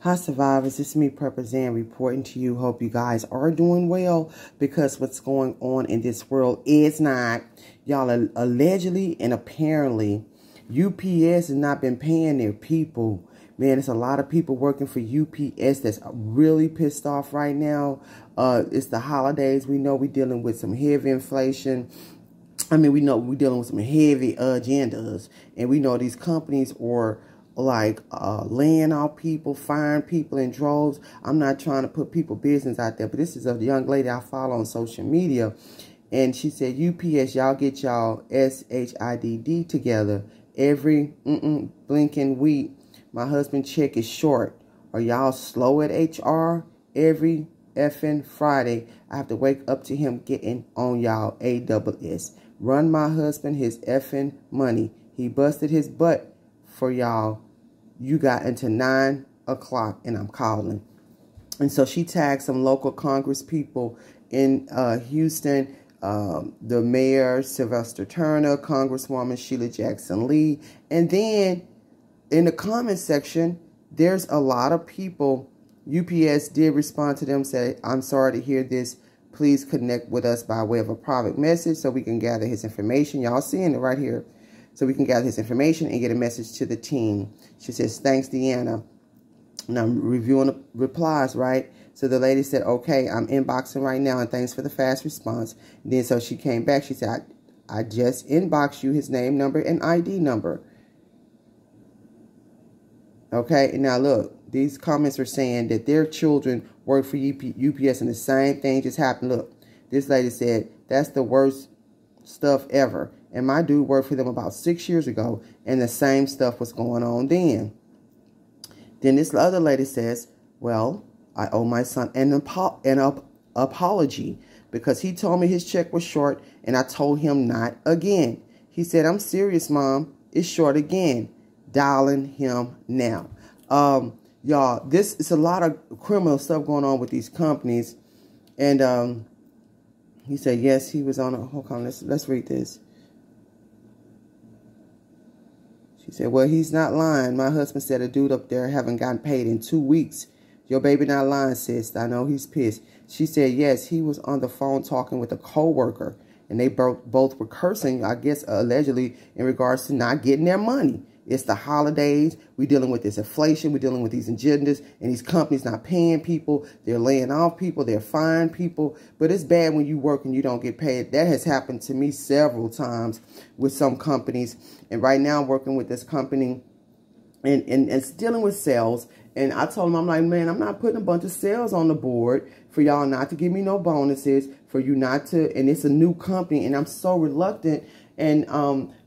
Hi survivors, it's me Prepper Zan reporting to you. Hope you guys are doing well, because what's going on in this world is not. Y'all, allegedly and apparently UPS has not been paying their people. Man, there's a lot of people working for UPS that's really pissed off right now. It's the holidays. We know we're dealing with some heavy inflation. I mean, we know we're dealing with some heavy agendas, and we know these companies are like laying off people, firing people in droves. I'm not trying to put people business out there, but this is a young lady I follow on social media, and she said, UPS, y'all get y'all SHIDD together every blinking week. My husband check is short. Are y'all slow at HR? Every effing Friday, I have to wake up to him getting on y'all AWS. Run my husband his effing money. He busted his butt for y'all. You got until 9 o'clock and I'm calling. And so she tagged some local Congress people in Houston, the mayor, Sylvester Turner, Congresswoman Sheila Jackson Lee. And then in the comment section, there's a lot of people. UPS did respond to them, say, I'm sorry to hear this. Please connect with us by way of a private message so we can gather his information. Y'all seeing it right here. So we can gather his information and get a message to the team. She says, thanks, Deanna. And I'm reviewing the replies, right? So the lady said, okay, I'm inboxing right now, and thanks for the fast response. And then so she came back. She said, I just inboxed you his name, number, and ID number. Okay, and now look, these comments are saying that their children work for UPS, and the same thing just happened. Look, this lady said, that's the worst stuff ever. And my dude worked for them about 6 years ago, and the same stuff was going on then. Then this other lady says, well, I owe my son an apology because he told me his check was short, and I told him not again. He said, I'm serious, Mom. It's short again. Dialing him now. Y'all, this is a lot of criminal stuff going on with these companies. And he said, yes, he was on a, hold on, let's read this. She said, well, he's not lying. My husband said a dude up there haven't gotten paid in 2 weeks. Your baby not lying, sis. I know he's pissed. She said, yes, he was on the phone talking with a coworker, and they both were cursing, I guess, allegedly, in regards to not getting their money. It's the holidays. We're dealing with this inflation. We're dealing with these agendas, and these companies not paying people. They're laying off people. They're firing people. But it's bad when you work and you don't get paid. That has happened to me several times with some companies. And right now I'm working with this company and it's dealing with sales. And I told them, I'm like, man, I'm not putting a bunch of sales on the board for y'all not to give me no bonuses, for you not to, and it's a new company. And I'm so reluctant. And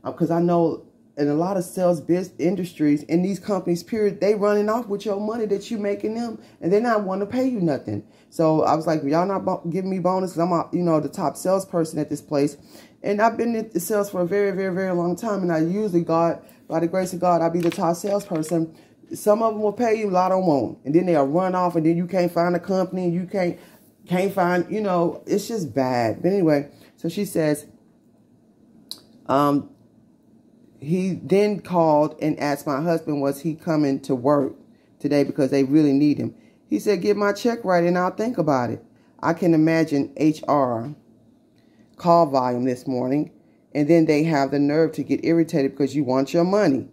because I know in a lot of sales industries, in these companies, period, they running off with your money that you making them, and they're not wanting to pay you nothing. So I was like, y'all not giving me bonuses. I'm, the top salesperson at this place, and I've been in the sales for a very, very, very long time. And I usually, by the grace of God, I'll be the top salesperson. Some of them will pay you, a lot of them won't, and then they'll run off, and then you can't find a company, you can't find, it's just bad. But anyway, so she says, he then called and asked my husband, was he coming to work today because they really need him. He said, get my check right and I'll think about it. I can imagine HR call volume this morning, and then they have the nerve to get irritated because you want your money.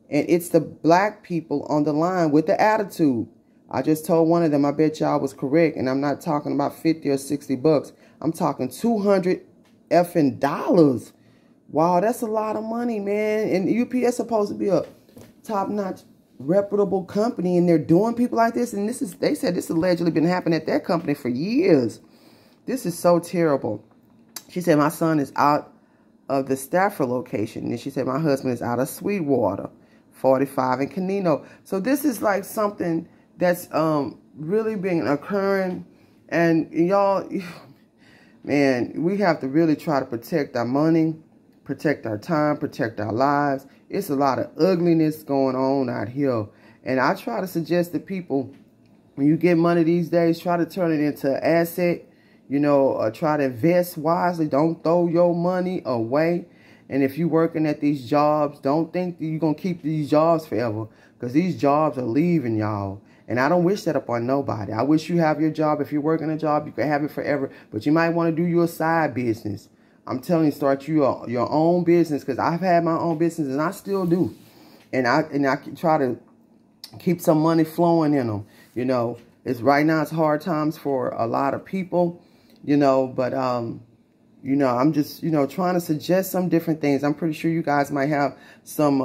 And it's the black people on the line with the attitude. I just told one of them, I bet y'all was correct, and I'm not talking about 50 or 60 bucks. I'm talking $200 effing dollars. Wow, that's a lot of money, man. And UPS supposed to be a top-notch, reputable company, and they're doing people like this. And they said this allegedly been happening at their company for years. This is so terrible. She said, my son is out of the Stafford location. And she said, my husband is out of Sweetwater, 45 in Canino. So this is like something that's really been occurring. And y'all, man, we have to really try to protect our money, protect our time, protect our lives. It's a lot of ugliness going on out here. And I try to suggest to people, when you get money these days, try to turn it into an asset. Try to invest wisely. Don't throw your money away. And if you're working at these jobs, don't think that you're going to keep these jobs forever, because these jobs are leaving, y'all. And I don't wish that upon nobody. I wish you have your job. If you're working a job, you can have it forever. But you might want to do your side business. I'm telling you, start your own business, because I've had my own business and I still do. And I try to keep some money flowing in them. You know, right now it's hard times for a lot of people, you know, but you know, I'm just, you know, trying to suggest some different things. I'm pretty sure you guys might have some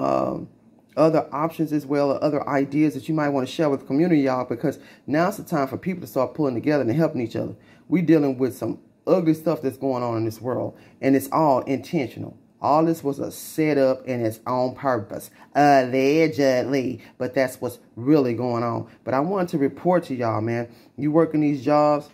other options as well, or other ideas that you might want to share with the community, y'all, because now's the time for people to start pulling together and helping each other. We're dealing with some ugly stuff that's going on in this world, and it's all intentional. All this was a setup and it's on purpose, allegedly, but that's what's really going on. But I wanted to report to y'all, man, you working these jobs,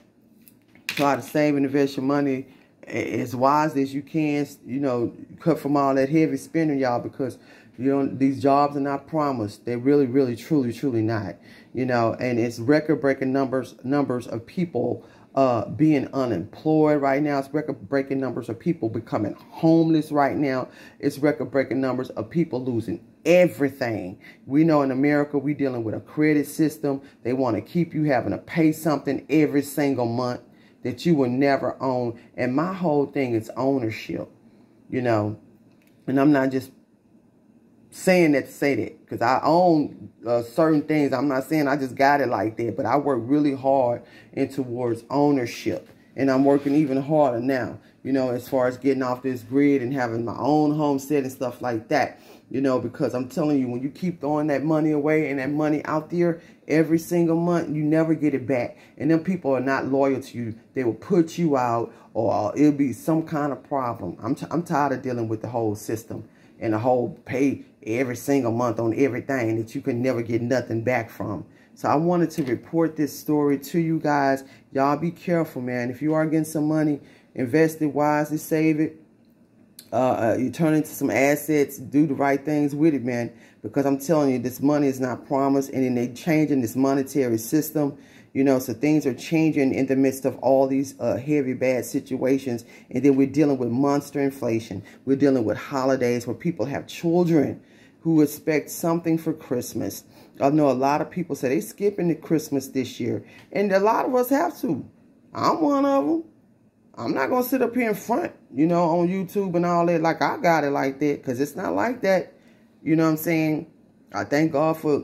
try to save and invest your money as wisely as you can. You know, cut from all that heavy spending, y'all, because you know these jobs are not promised. They're really, really, truly not. You know, and it's record-breaking numbers of people being unemployed right now. It's record-breaking numbers of people becoming homeless right now. It's record-breaking numbers of people losing everything. We know in America, we're dealing with a credit system. They want to keep you having to pay something every single month that you will never own. And my whole thing is ownership, you know. And I'm not just saying that to say that, because I own certain things. I'm not saying I just got it like that, but I work really hard towards ownership. And I'm working even harder now, you know, as far as getting off this grid and having my own homestead and stuff like that. You know, because I'm telling you, when you keep throwing that money away and that money out there every single month, you never get it back. And them people are not loyal to you. They will put you out, or it'll be some kind of problem. I'm tired of dealing with the whole system and the whole pay every single month on everything that you can never get nothing back from. So I wanted to report this story to you guys. Y'all be careful, man. If you are getting some money, invest it wisely, save it. You turn into some assets, do the right things with it, man, because I'm telling you, this money is not promised, and then they changing this monetary system, you know, so things are changing in the midst of all these heavy, bad situations. And then we're dealing with monster inflation. We're dealing with holidays where people have children who expect something for Christmas. I know a lot of people say they skipping the Christmas this year, and a lot of us have to. I'm one of them. I'm not going to sit up here in front, you know, on YouTube and all that like I got it like that, because it's not like that. You know what I'm saying? I thank God for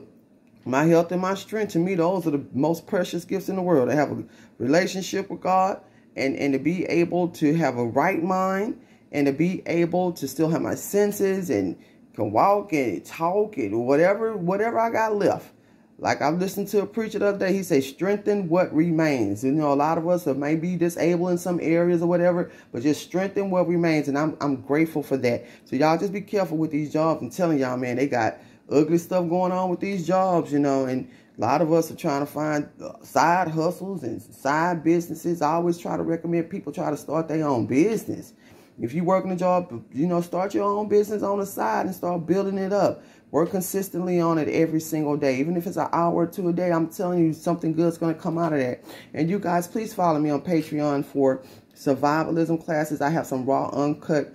my health and my strength. To me, those are the most precious gifts in the world. To have a relationship with God, and to be able to have a right mind, and to be able to still have my senses and can walk and talk and whatever I got left. Like I listened to a preacher the other day, he said, strengthen what remains. You know, a lot of us may be disabled in some areas or whatever, but just strengthen what remains. And I'm grateful for that. So y'all just be careful with these jobs. I'm telling y'all, man, they got ugly stuff going on with these jobs, you know, and a lot of us are trying to find side hustles and side businesses. I always try to recommend people try to start their own business. If you working a job, you know, start your own business on the side and start building it up. Work consistently on it every single day. Even if it's an hour or two a day, I'm telling you, something good's going to come out of that. And you guys, please follow me on Patreon for survivalism classes. I have some raw, uncut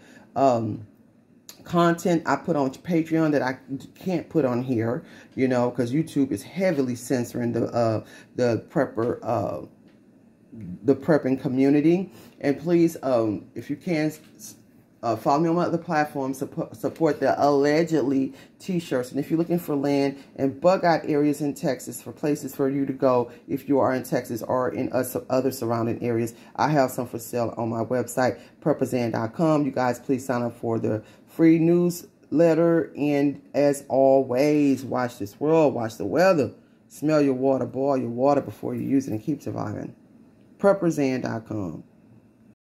content I put on Patreon that I can't put on here, you know, because YouTube is heavily censoring the prepping community. And please, if you can, follow me on my other platforms, support the allegedly t-shirts. And if you're looking for land and bug out areas in Texas, for places for you to go if you are in Texas or in other surrounding areas, I have some for sale on my website, prepperzan.com. You guys, please sign up for the free newsletter. And as always, watch this world, watch the weather, smell your water, boil your water before you use it, and keep surviving. prepperzan.com.